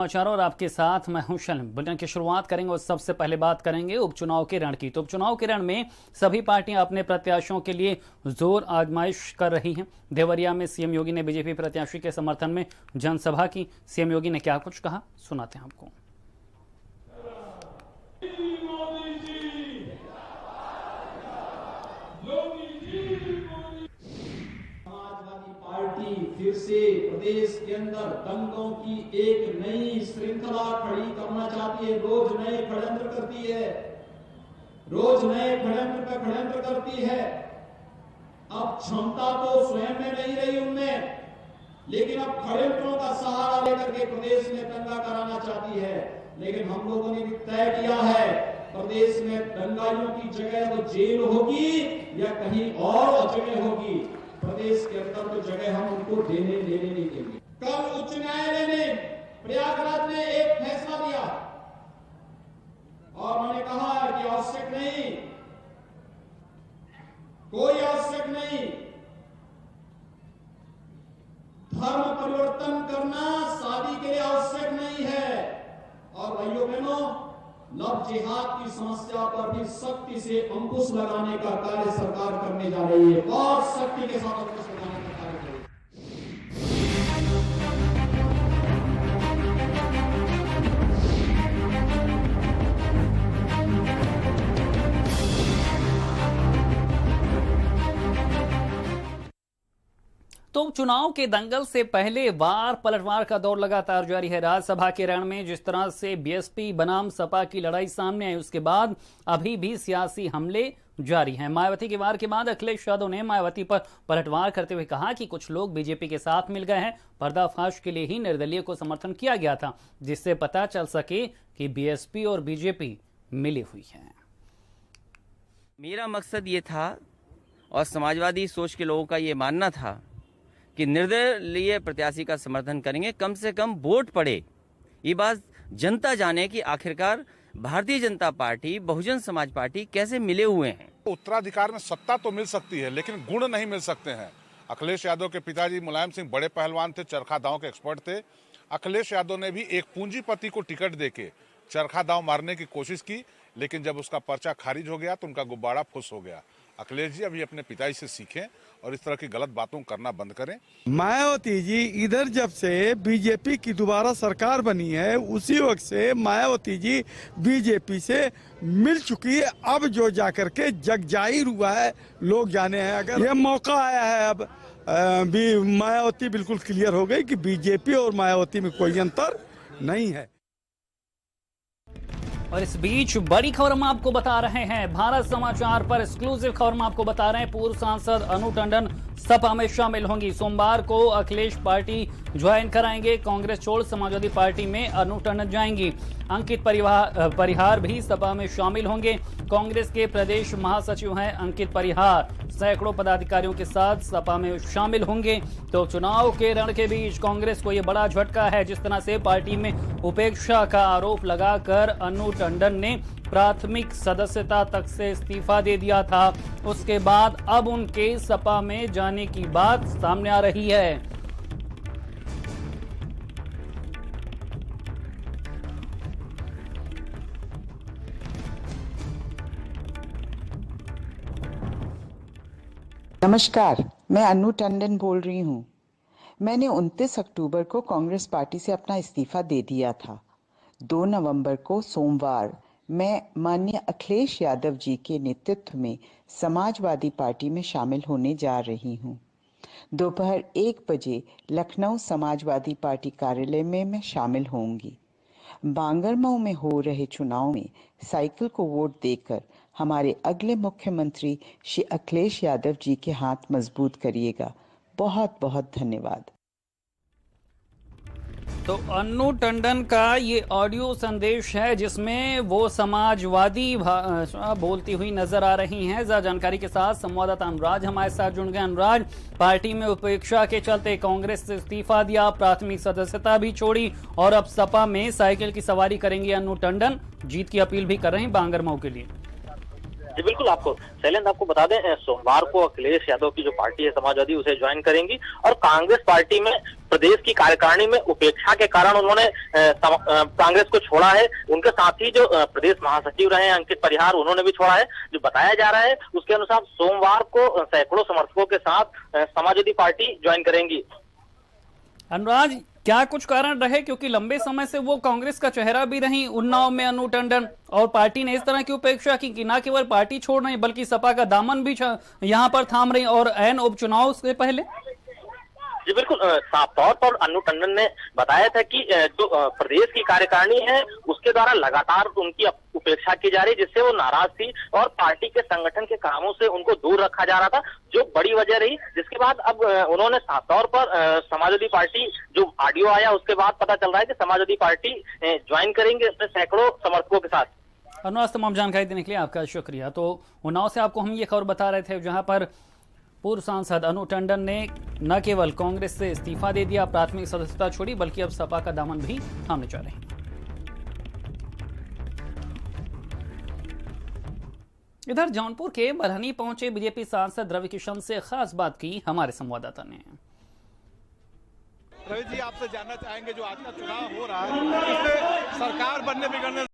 समाचार और आपके साथ मैं हूं शलन। बुलेटिन की शुरुआत करेंगे और सबसे पहले बात करेंगे उपचुनाव के रण की। तो उपचुनाव के रण में सभी पार्टियां अपने प्रत्याशियों के लिए जोर आजमाइश कर रही हैं। देवरिया में सीएम योगी ने बीजेपी प्रत्याशी के समर्थन में जनसभा की। सीएम योगी ने क्या कुछ कहा, सुनाते हैं आपको। फिर से प्रदेश के अंदर दंगों की एक नई श्रृंखला खड़ी करना चाहती है। रोज नए षड्यंत्र करती है, रोज नए षड्यंत्र पर षड्यंत्र करती है। अब क्षमता तो स्वयं में नहीं रही उनमें, लेकिन अब षड्यंत्रों का सहारा लेकर के प्रदेश में दंगा कराना चाहती है। लेकिन हम लोगों ने भी तय किया है, प्रदेश में दंगाइयों की जगह वो जेल होगी या कहीं और जगह होगी। प्रदेश के अंदर तो जगह हम उनको देने नहीं देंगे। कल उच्च न्यायालय ने प्रयागराज में एक फैसला दिया और उन्होंने कहा कि आवश्यक नहीं, कोई आवश्यक नहीं, धर्म परिवर्तन करना शादी के लिए आवश्यक नहीं है। और भाइयों बहनों, लव जिहाद की समस्या पर भी सख्ती से अंकुश लगाने का कार्य सरकार करने जा रही है। बहुत सख्ती के साथ अंकुश लगाने का कार्य करेगी। तो चुनाव के दंगल से पहले वार पलटवार का दौर लगातार जारी है। राज्यसभा के रण में जिस तरह से बीएसपी बनाम सपा की लड़ाई सामने आई, उसके बाद अभी भी सियासी हमले जारी हैं। मायावती के वार के बाद अखिलेश यादव ने मायावती पर पलटवार करते हुए कहा कि कुछ लोग बीजेपी के साथ मिल गए हैं। पर्दाफाश के लिए ही निर्दलीय को समर्थन किया गया था, जिससे पता चल सके कि बीएसपी और बीजेपी मिली हुई है। मेरा मकसद ये था और समाजवादी सोच के लोगों का ये मानना था कि निर्दलीय प्रत्याशी का समर्थन करेंगे, कम से कम वोट पड़े, ये बात जनता जाने कि आखिरकार भारतीय जनता पार्टी बहुजन समाज पार्टी कैसे मिले हुए हैं। उत्तराधिकार में सत्ता तो मिल सकती है, लेकिन गुण नहीं मिल सकते हैं। अखिलेश यादव के पिताजी मुलायम सिंह बड़े पहलवान थे, चरखा दांव के एक्सपर्ट थे। अखिलेश यादव ने भी एक पूंजीपति को टिकट देके चरखा दांव मारने की कोशिश की, लेकिन जब उसका पर्चा खारिज हो गया तो उनका गुब्बारा फुस हो गया। अखिलेश जी अभी अपने पिताजी से सीखें और इस तरह की गलत बातों करना बंद करें। मायावती जी इधर जब से बीजेपी की दोबारा सरकार बनी है, उसी वक्त से मायावती जी बीजेपी से मिल चुकी है। अब जो जाकर के जग जाहिर हुआ है, लोग जाने हैं। अगर ये मौका आया है, अब भी मायावती बिल्कुल क्लियर हो गई कि बीजेपी और मायावती में कोई अंतर नहीं है। और इस बीच बड़ी खबर हम आपको बता रहे हैं, भारत समाचार पर एक्सक्लूसिव खबर हम आपको बता रहे हैं। पूर्व सांसद अनु टंडन सपा में शामिल होंगी। सोमवार को अखिलेश पार्टी ज्वाइन कराएंगे। कांग्रेस छोड़ समाजवादी पार्टी में अनु टंडन जाएंगी। अंकित परिहार भी सपा में शामिल होंगे। कांग्रेस के प्रदेश महासचिव हैं अंकित परिहार, सैकड़ों पदाधिकारियों के साथ सपा में शामिल होंगे। तो चुनाव के रण के बीच कांग्रेस को यह बड़ा झटका है। जिस तरह से पार्टी में उपेक्षा का आरोप लगाकर अनु टंडन ने प्राथमिक सदस्यता तक से इस्तीफा दे दिया था, उसके बाद अब उनके सपा में जाने की बात सामने आ रही है। नमस्कार, मैं अनु टंडन बोल रही हूँ। मैंने 29 अक्टूबर को कांग्रेस पार्टी से अपना इस्तीफा दे दिया था। 2 नवंबर को सोमवार मैं माननीय अखिलेश यादव जी के नेतृत्व में समाजवादी पार्टी में शामिल होने जा रही हूँ। दोपहर 1 बजे लखनऊ समाजवादी पार्टी कार्यालय में मैं शामिल होंगी। बांगरमऊ में हो रहे चुनाव में साइकिल को वोट देकर हमारे अगले मुख्यमंत्री श्री अखिलेश यादव जी के हाथ मजबूत करिएगा। बहुत बहुत धन्यवाद। तो अनु टंडन का ये ऑडियो संदेश है, जिसमें वो समाजवादी बोलती हुई नजर आ रही हैं। ज्यादा जानकारी के साथ संवाददाता अनुराज हमारे साथ जुड़ गए। अनुराज, पार्टी में उपेक्षा के चलते कांग्रेस से इस्तीफा दिया, प्राथमिक सदस्यता भी छोड़ी और अब सपा में साइकिल की सवारी करेंगे अनु टंडन। जीत की अपील भी कर रहे हैं बांगरमऊ के लिए। जी बिल्कुल, आपको शैलेंद्र आपको बता दें, सोमवार को अखिलेश यादव की जो पार्टी है समाजवादी उसे ज्वाइन करेंगी और कांग्रेस पार्टी में प्रदेश की कार्यकारिणी में उपेक्षा के कारण उन्होंने कांग्रेस को छोड़ा है। उनके साथ ही जो प्रदेश महासचिव रहे हैं अंकित परिहार, उन्होंने भी छोड़ा है। जो बताया जा रहा है उसके अनुसार सोमवार को सैकड़ों समर्थकों के साथ समाजवादी पार्टी ज्वाइन करेंगी। अनुराज, क्या कुछ कारण रहे, क्योंकि लंबे समय से वो कांग्रेस का चेहरा भी रही उन्नाव में अनु टंडन, और पार्टी ने इस तरह की उपेक्षा की कि न केवल पार्टी छोड़ रही बल्कि सपा का दामन भी यहां पर थाम रही, और ऐन उपचुनाव से पहले। जी बिल्कुल, साफ तौर पर अनु टंडन ने बताया था कि जो प्रदेश की कार्यकारिणी है उसके द्वारा लगातार उनकी उपेक्षा की जा रही, जिससे वो नाराज थी और पार्टी के संगठन के कामों से उनको दूर रखा जा रहा था, जो बड़ी वजह रही। जिसके बाद अब उन्होंने साफ तौर पर समाजवादी पार्टी, जो ऑडियो आया उसके बाद पता चल रहा है कि समाजवादी पार्टी ज्वाइन करेंगे अपने सैकड़ों समर्थकों के साथ। अनुराज, तमाम जानकारी देने के लिए आपका शुक्रिया। तो उन्नाव से आपको हम ये खबर बता रहे थे, जहां पर पूर्व सांसद अनु टंडन ने न केवल कांग्रेस से इस्तीफा दे दिया, प्राथमिक सदस्यता छोड़ी, बल्कि अब सपा का दामन भी थामने जा रहे हैं। इधर जौनपुर के बरहनी पहुंचे बीजेपी सांसद रवि किशन से खास बात की हमारे संवाददाता ने। रवि जी, आपसे जानना चाहेंगे जो आज का चुनाव हो रहा है, इसमें सरकार बनने बिगड़ने